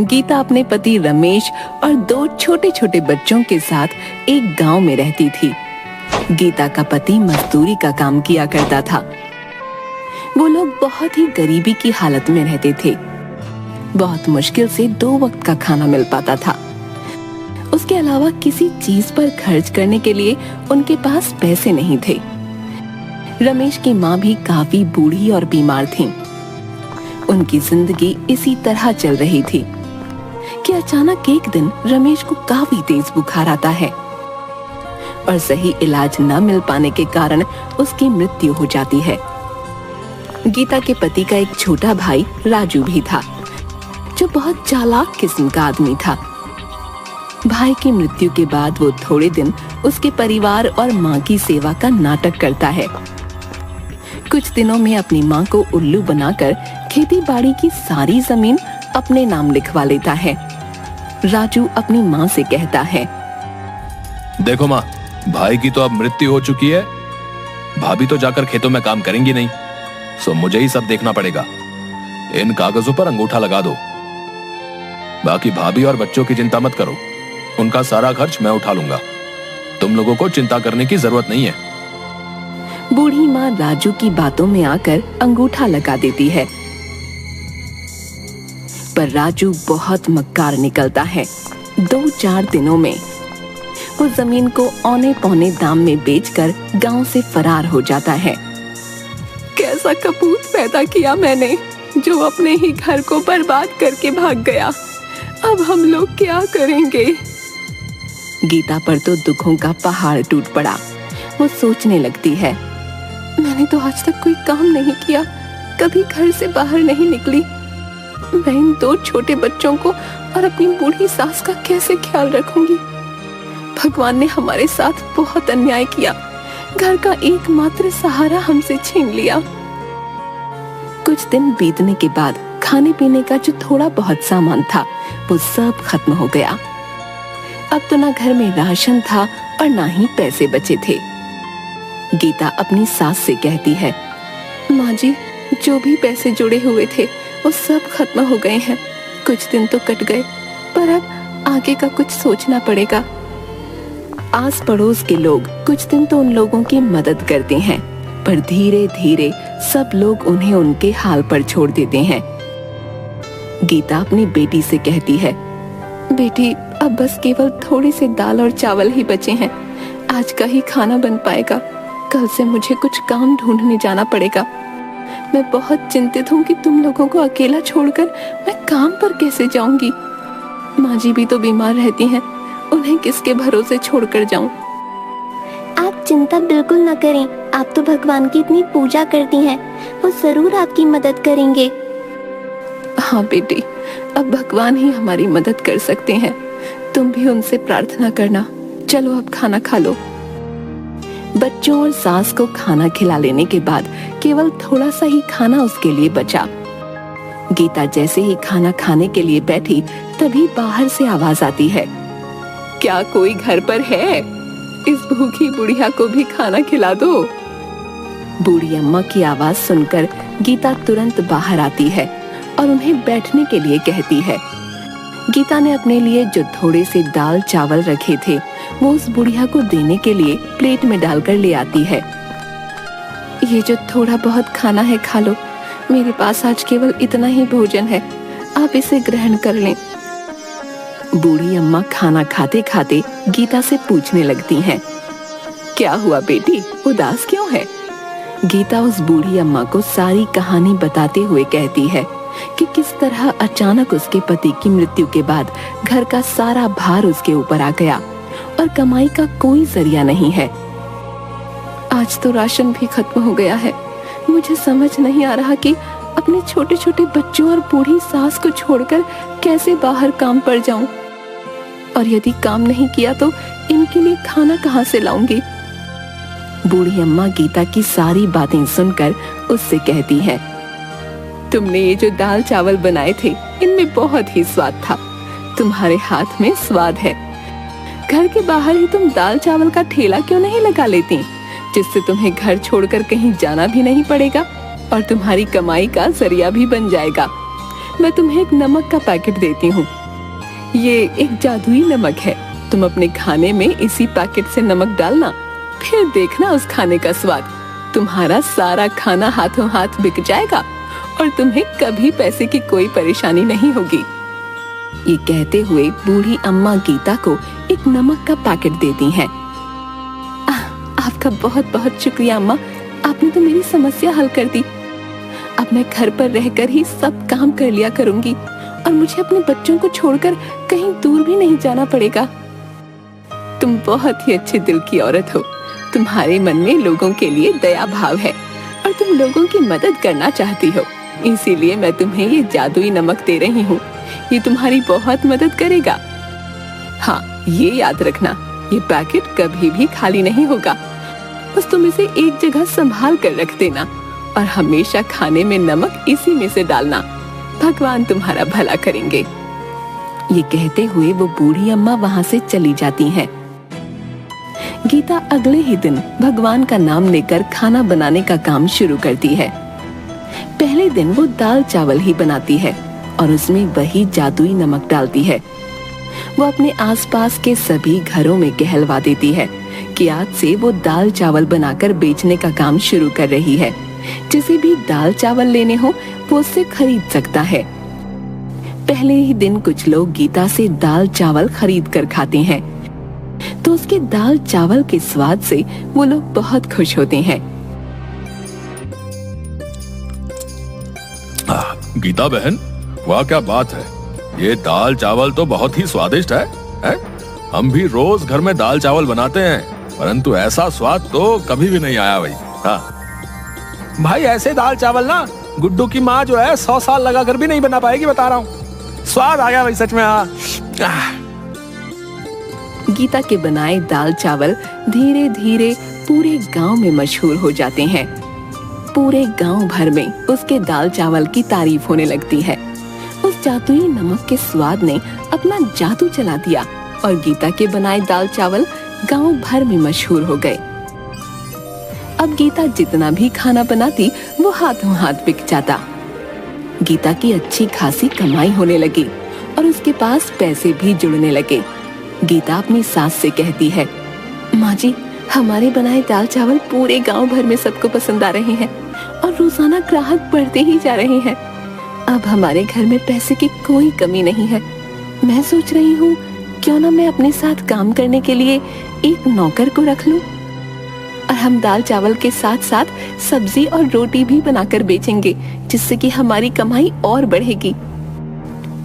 गीता अपने पति रमेश और 2 छोटे छोटे बच्चों के साथ एक गांव में रहती थी। गीता का पति मजदूरी का काम किया करता था। वो लोग बहुत ही गरीबी की हालत में रहते थे। बहुत मुश्किल से 2 वक्त का खाना मिल पाता था। उसके अलावा किसी चीज पर खर्च करने के लिए उनके पास पैसे नहीं थे। रमेश की माँ भी काफी बूढ़ी और बीमार थीं। उनकी जिंदगी इसी तरह चल रही थी कि अचानक एक दिन रमेश को काफी तेज बुखार आता है और सही इलाज न मिल पाने के कारण उसकी मृत्यु हो जाती है। गीता के पति का एक छोटा भाई राजू भी था, जो बहुत चालाक किस्म का आदमी था। भाई की मृत्यु के बाद वो थोड़े दिन उसके परिवार और माँ की सेवा का नाटक करता है। कुछ दिनों में अपनी माँ को उल्लू बनाकर खेती बाड़ी की सारी जमीन अपने नाम लिखवा लेता है। राजू अपनी माँ से कहता है, देखो माँ, भाई की तो अब मृत्यु हो चुकी है। भाभी तो जाकर खेतों में काम करेंगी नहीं, सो मुझे ही सब देखना पड़ेगा। इन कागजों पर अंगूठा लगा दो। बाकी भाभी और बच्चों की चिंता मत करो, उनका सारा खर्च मैं उठा लूंगा। तुम लोगों को चिंता करने की जरूरत नहीं है। बूढ़ी माँ राजू की बातों में आकर अंगूठा लगा देती है, पर राजू बहुत मक्कार निकलता है। 2-4 दिनों में वो जमीन को औने पौने दाम में बेचकर गांव से फरार हो जाता है। कैसा कपूत पैदा किया मैंने, जो अपने ही घर को बर्बाद करके भाग गया। अब हम लोग क्या करेंगे? गीता पर तो दुखों का पहाड़ टूट पड़ा। वो सोचने लगती है, मैंने तो आज तक कोई काम नहीं किया, कभी घर से बाहर नहीं निकली। मैं इन 2 छोटे बच्चों को और अपनी बूढ़ी सास का कैसे ख्याल रखूंगी? भगवान ने हमारे साथ बहुत अन्याय किया। घर का एकमात्र सहारा हमसे छीन लिया। कुछ दिन बीतने के बाद खाने पीने का जो थोड़ा बहुत सामान था वो सब खत्म हो गया। अब तो ना घर में राशन था और ना ही पैसे बचे थे। गीता अपनी सास से कहती है, माँ जी, जो भी पैसे जुड़े हुए थे वो सब खत्म हो गए हैं। कुछ दिन तो कट गए, पर अब आगे का कुछ सोचना पड़ेगा। आस पड़ोस के लोग कुछ दिन तो उन लोगों की मदद करते हैं, पर धीरे धीरे सब लोग उन्हें उनके हाल पर छोड़ देते हैं। गीता अपनी बेटी से कहती है, बेटी, अब बस केवल थोड़ी सी दाल और चावल ही बचे हैं। आज का ही खाना बन पाएगा। कल से मुझे कुछ काम ढूंढने जाना पड़ेगा। मैं बहुत चिंतित हूँ कि तुम लोगों को अकेला छोड़कर मैं काम पर कैसे जाऊंगी। माँ जी भी तो बीमार रहती हैं, उन्हें किसके भरोसे छोड़कर जाऊं? आप चिंता बिल्कुल न करें। आप तो भगवान की इतनी पूजा करती हैं, वो जरूर आपकी मदद करेंगे। हाँ बेटी, अब भगवान ही हमारी मदद कर सकते हैं। तुम भी उनसे प्रार्थना करना। चलो अब खाना खा लो। बच्चों और सास को खाना खिला लेने के बाद केवल थोड़ा सा ही खाना उसके लिए बचा। गीता जैसे ही खाना खाने के लिए बैठी, तभी बाहर से आवाज आती है, क्या कोई घर पर है? इस भूखी बुढ़िया को भी खाना खिला दो। बूढ़ी अम्मा की आवाज सुनकर गीता तुरंत बाहर आती है और उन्हें बैठने के लिए कहती है। गीता ने अपने लिए जो थोड़े से दाल चावल रखे थे वो उस बुढ़िया को देने के लिए प्लेट में डालकर ले आती है। ये जो थोड़ा बहुत खाना है खा लो, मेरे पास आज केवल इतना ही भोजन है, आप इसे ग्रहण कर लें। बूढ़ी अम्मा खाना खाते खाते गीता से पूछने लगती हैं, क्या हुआ बेटी, उदास क्यों है? गीता उस बूढ़ी अम्मा को सारी कहानी बताते हुए कहती है कि किस तरह अचानक उसके पति की मृत्यु के बाद घर का सारा भार उसके ऊपर आ गया और कमाई का कोई जरिया नहीं है। आज तो राशन भी खत्म हो गया है। मुझे समझ नहीं आ रहा कि अपने छोटे छोटे बच्चों और बूढ़ी सास को छोड़कर कैसे बाहर काम पर जाऊं, और यदि काम नहीं किया तो इनके लिए खाना कहां से लाऊंगी? बूढ़ी अम्मा गीता की सारी बातें सुनकर उससे कहती है, तुमने ये जो दाल चावल बनाए थे इनमें बहुत ही स्वाद था। तुम्हारे हाथ में स्वाद है। घर के बाहर ही तुम दाल चावल का ठेला क्यों नहीं लगा लेती, जिससे तुम्हें घर छोड़कर कहीं जाना भी नहीं पड़ेगा और तुम्हारी कमाई का जरिया भी बन जाएगा। मैं तुम्हें एक नमक का पैकेट देती हूँ, ये एक जादुई नमक है। तुम अपने खाने में इसी पैकेट से नमक डालना, फिर देखना उस खाने का स्वाद। तुम्हारा सारा खाना हाथों हाथ बिक जाएगा और तुम्हें कभी पैसे की कोई परेशानी नहीं होगी। ये कहते हुए बूढ़ी अम्मा गीता को एक नमक का पैकेट देती हैं। आपका बहुत बहुत शुक्रिया अम्मा, आपने तो मेरी समस्या हल कर दी। अब मैं घर पर रहकर ही सब काम कर लिया करूंगी और मुझे अपने बच्चों को छोड़कर कहीं दूर भी नहीं जाना पड़ेगा। तुम बहुत ही अच्छे दिल की औरत हो। तुम्हारे मन में लोगों के लिए दया भाव है और तुम लोगों की मदद करना चाहती हो, इसीलिए मैं तुम्हें ये जादुई नमक दे रही हूँ। ये तुम्हारी बहुत मदद करेगा। हाँ, ये याद रखना, ये पैकेट कभी भी खाली नहीं होगा। बस तुम इसे एक जगह संभाल कर रख देना और हमेशा खाने में नमक इसी में से डालना। भगवान तुम्हारा भला करेंगे। ये कहते हुए वो बूढ़ी अम्मा वहाँ से चली जाती हैं। गीता अगले ही दिन भगवान का नाम लेकर खाना बनाने का काम शुरू करती है। पहले दिन वो दाल चावल ही बनाती है और उसमें वही जादुई नमक डालती है। वो अपने आसपास के सभी घरों में कहलवा देती है कि आज से वो दाल चावल बनाकर बेचने का काम शुरू कर रही है। जिसे भी दाल चावल लेने हो वो उससे खरीद सकता है। पहले ही दिन कुछ लोग गीता से दाल चावल खरीद कर खाते हैं, तो उसके दाल चावल के स्वाद से वो लोग बहुत खुश होते हैं। गीता बहन, वाह क्या बात है, ये दाल चावल तो बहुत ही स्वादिष्ट है? हम भी रोज घर में दाल चावल बनाते हैं, परंतु ऐसा स्वाद तो कभी भी नहीं आया भाई। हाँ भाई, ऐसे दाल चावल ना गुड्डू की माँ जो है 100 साल लगा कर भी नहीं बना पाएगी, बता रहा हूँ। स्वाद आ गया भाई सच में। गीता के बनाए दाल चावल धीरे धीरे पूरे गांव में मशहूर हो जाते हैं। पूरे गांव भर में उसके दाल चावल की तारीफ होने लगती है। उस जादुई नमक के स्वाद ने अपना जादू चला दिया और गीता के बनाए दाल चावल गांव भर में मशहूर हो गए। अब गीता जितना भी खाना बनाती वो हाथों हाथ बिक जाता। गीता की अच्छी खासी कमाई होने लगी और उसके पास पैसे भी जुड़ने लगे। गीता अपनी सास से कहती है, माँ जी, हमारे बनाए दाल चावल पूरे गांव भर में सबको पसंद आ रहे हैं और रोजाना ग्राहक बढ़ते ही जा रहे हैं। अब हमारे घर में पैसे की कोई कमी नहीं है। मैं सोच रही हूँ क्यों ना मैं अपने साथ काम करने के लिए एक नौकर को रख लूं और हम दाल चावल के साथ साथ सब्जी और रोटी भी बनाकर बेचेंगे, जिससे कि हमारी कमाई और बढ़ेगी।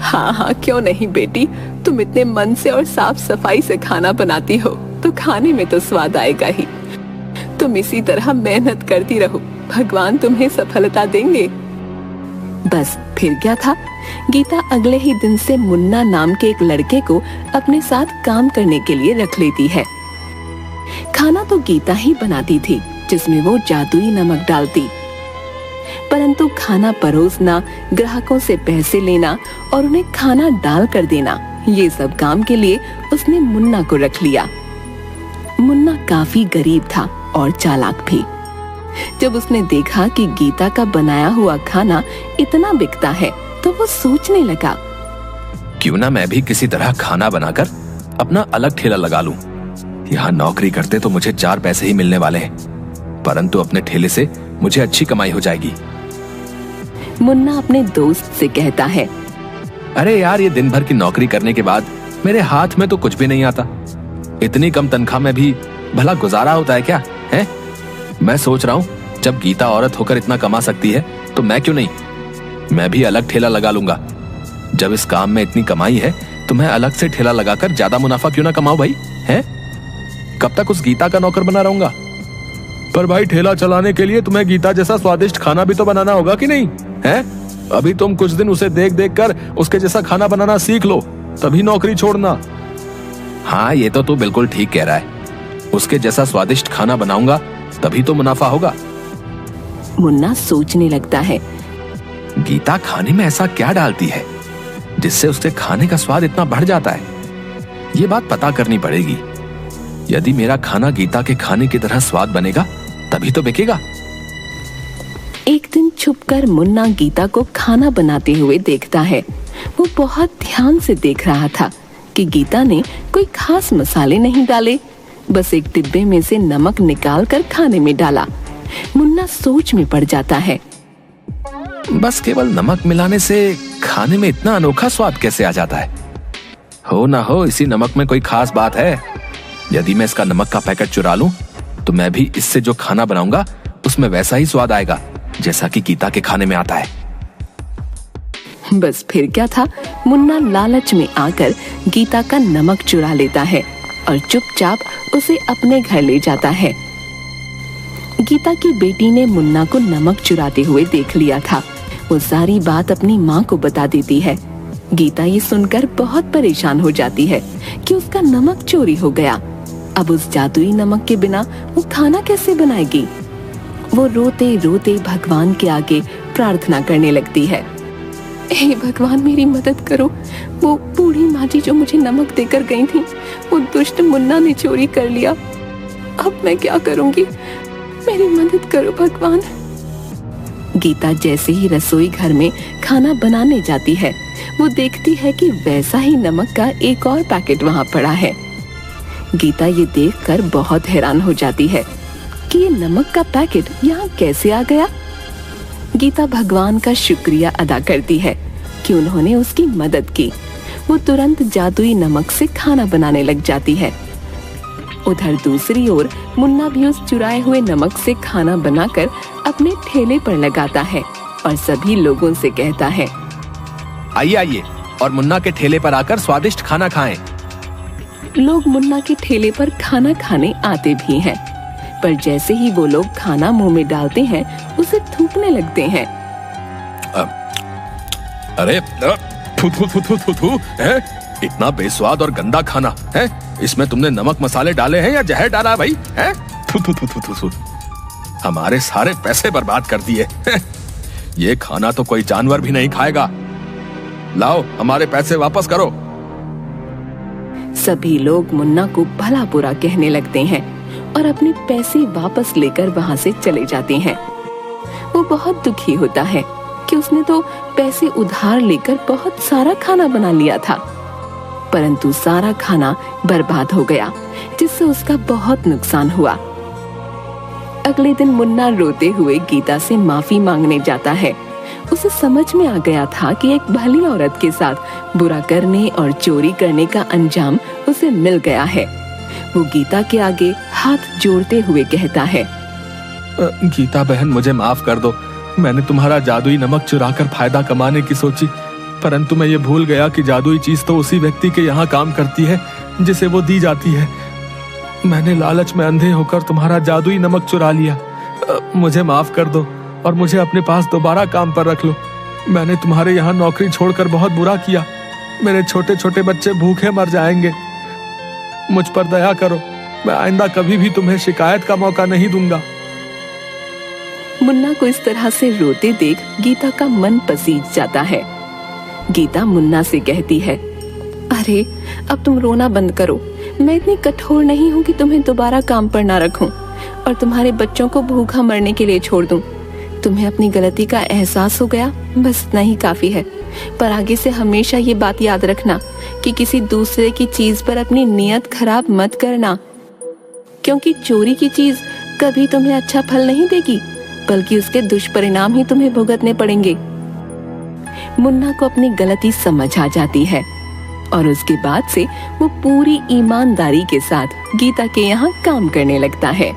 हाँ हाँ, क्यों नहीं बेटी, तुम इतने मन से और साफ सफाई से खाना बनाती हो तो खाने में तो स्वाद आएगा ही। तुम इसी तरह मेहनत करती रहो, भगवान तुम्हें सफलता देंगे। बस फिर क्या था, गीता अगले ही दिन से मुन्ना नाम के एक लड़के को अपने साथ काम करने के लिए रख लेती है। खाना तो गीता ही बनाती थी, जिसमें वो जादुई नमक डालती, परंतु खाना परोसना, ग्राहकों से पैसे लेना और उन्हें खाना डाल कर देना, ये सब काम के लिए उसने मुन्ना को रख लिया। मुन्ना काफी गरीब था और चालाक भी। जब उसने देखा कि गीता का बनाया हुआ खाना इतना बिकता है तो वो सोचने लगा, क्यों ना मैं भी किसी तरह खाना बनाकर अपना अलग ठेला लगा लूं। यहाँ नौकरी करते तो मुझे 4 पैसे ही मिलने वाले हैं, परंतु अपने ठेले से मुझे अच्छी कमाई हो जाएगी। मुन्ना अपने दोस्त से कहता है, अरे यार, ये दिन भर की नौकरी करने के बाद मेरे हाथ में तो कुछ भी नहीं आता। इतनी कम तनख्वाह में भी भला गुजारा होता है क्या? है? मैं सोच रहा हूँ, जब गीता औरत होकर इतना कमा सकती है तो मैं क्यों नहीं, मैं भी अलग ठेला लगा लूंगा। जब इस काम में इतनी कमाई है तो मैं अलग से ठेला लगाकर ज्यादा मुनाफा क्यों ना कमाऊं भाई? है? कब तक उस गीता का नौकर बना रहूंगा? पर भाई, ठेला चलाने के लिए तुम्हें गीता जैसा स्वादिष्ट खाना भी तो बनाना होगा कि नहीं? है? अभी तुम कुछ दिन उसे देख देख कर उसके जैसा खाना बनाना सीख लो, तभी नौकरी छोड़ना। हाँ, ये तो तू बिल्कुल ठीक कह रहा है। उसके जैसा स्वादिष्ट खाना बनाऊंगा तभी तो मुनाफा होगा। मुन्ना सोचने लगता है, गीता खाने में ऐसा क्या डालती है जिससे उसके खाने का स्वाद इतना बढ़ जाता है? ये बात पता करनी पड़ेगी। यदि मेरा खाना गीता के खाने की तरह स्वाद बनेगा तभी तो बिकेगा। एक दिन छुपकर मुन्ना गीता को खाना बनाते हुए देखता है वो बहुत ध्यान से देख रहा था कि गीता ने कोई खास मसाले नहीं डाले, बस एक डिब्बे में से नमक निकाल कर खाने में डाला। मुन्ना सोच में पड़ जाता है। बस केवल नमक मिलाने से खाने में इतना अनोखा स्वाद कैसे आ जाता है? हो ना हो इसी नमक में कोई खास बात है। यदि मैं इसका नमक का पैकेट चुरा लूं, तो मैं भी इससे जो खाना बनाऊंगा उसमें वैसा ही स्वाद आएगा जैसा कि गीता के खाने में आता है। बस फिर क्या था, मुन्ना लालच में आकर गीता का नमक चुरा लेता है और चुपचाप उसे अपने घर ले जाता है। गीता की बेटी ने मुन्ना को नमक चुराते हुए देख लिया था। वो सारी बात अपनी माँ को बता देती है। गीता ये सुनकर बहुत परेशान हो जाती है कि उसका नमक चोरी हो गया। अब उस जादुई नमक के बिना वो खाना कैसे बनाएगी? वो रोते रोते भगवान के आगे प्रार्थना करने लगती है। हे भगवान, मेरी मदद करो। वो बूढ़ी माँ जी जो मुझे नमक देकर गई थी, वो दुष्ट मुन्ना ने चोरी कर लिया। अब मैं क्या करूंगी? मेरी मदद करो भगवान। गीता जैसे ही रसोई घर में खाना बनाने जाती है, वो देखती है कि वैसा ही नमक का एक और पैकेट वहाँ पड़ा है। गीता ये देखकर बहुत हैरान हो जाती है कि ये नमक का पैकेट यहाँ कैसे आ गया। गीता भगवान का शुक्रिया अदा करती है कि उन्होंने उसकी मदद की। वो तुरंत जादुई नमक से खाना बनाने लग जाती है। उधर दूसरी ओर मुन्ना भी उस चुराए हुए नमक से खाना बनाकर अपने ठेले पर लगाता है और सभी लोगों से कहता है, आइए आइए और मुन्ना के ठेले पर आकर स्वादिष्ट खाना खाएं। लोग मुन्ना के ठेले पर खाना खाने आते भी हैं, पर जैसे ही वो लोग खाना मुंह में डालते हैं, उसे थूकने लगते हैं। अरे थू थू थू थू थू थू, है? इतना बेस्वाद और गंदा खाना है। इसमें तुमने नमक मसाले डाले हैं या जहर डाला भाई? है? थू थू थू थू थू थू। हमारे सारे पैसे बर्बाद कर दिए। ये खाना तो कोई जानवर भी नहीं खाएगा। लाओ हमारे पैसे वापस करो। सभी लोग मुन्ना को भला बुरा कहने लगते हैं और अपने पैसे वापस लेकर वहाँ से चले जाते हैं। वो बहुत दुखी होता है कि उसने तो पैसे उधार लेकर बहुत सारा खाना बना लिया था, परंतु सारा खाना बर्बाद हो गया, जिससे उसका बहुत नुकसान हुआ। अगले दिन मुन्ना रोते हुए गीता से माफी मांगने जाता है। उसे समझ में आ गया था कि एक भली औरत के साथ बुरा करने और चोरी करने का अंजाम उसे मिल गया है। वो गीता के आगे हाथ जोड़ते हुए कहता है, गीता बहन, मुझे माफ कर दो। मैंने तुम्हारा जादुई नमक चुराकर फायदा कमाने की सोची, परंतु मैं ये भूल गया कि जादुई चीज तो उसी व्यक्ति के यहाँ काम करती है जिसे वो दी जाती है। मैंने लालच में अंधे होकर तुम्हारा जादुई नमक चुरा लिया। मुझे माफ कर दो और मुझे अपने पास दोबारा काम पर रख लो। मैंने तुम्हारे यहाँ नौकरी छोड़कर बहुत बुरा किया। मेरे छोटे छोटे बच्चे भूखे मर जाएंगे। मुझ पर दया करो। मैं आइंदा कभी भी तुम्हें शिकायत का मौका नहीं दूंगा। मुन्ना को इस तरह से रोते देख गीता का मन पसीज जाता है। गीता मुन्ना से कहती है, अरे अब तुम रोना बंद करो। मैं इतनी कठोर नहीं हूँ कि तुम्हें दोबारा काम पर ना रखूं और तुम्हारे बच्चों को भूखा मरने के लिए छोड़ दूं। तुम्हें अपनी गलती का एहसास हो गया, बस इतना ही काफी है। पर आगे से हमेशा ये बात याद रखना कि किसी दूसरे की चीज पर अपनी नियत खराब मत करना, क्योंकि चोरी की चीज कभी तुम्हें अच्छा फल नहीं देगी, बल्कि उसके दुष्परिणाम ही तुम्हें भुगतने पड़ेंगे। मुन्ना को अपनी गलती समझ आ जाती है और उसके बाद से वो पूरी ईमानदारी के साथ गीता के यहाँ काम करने लगता है।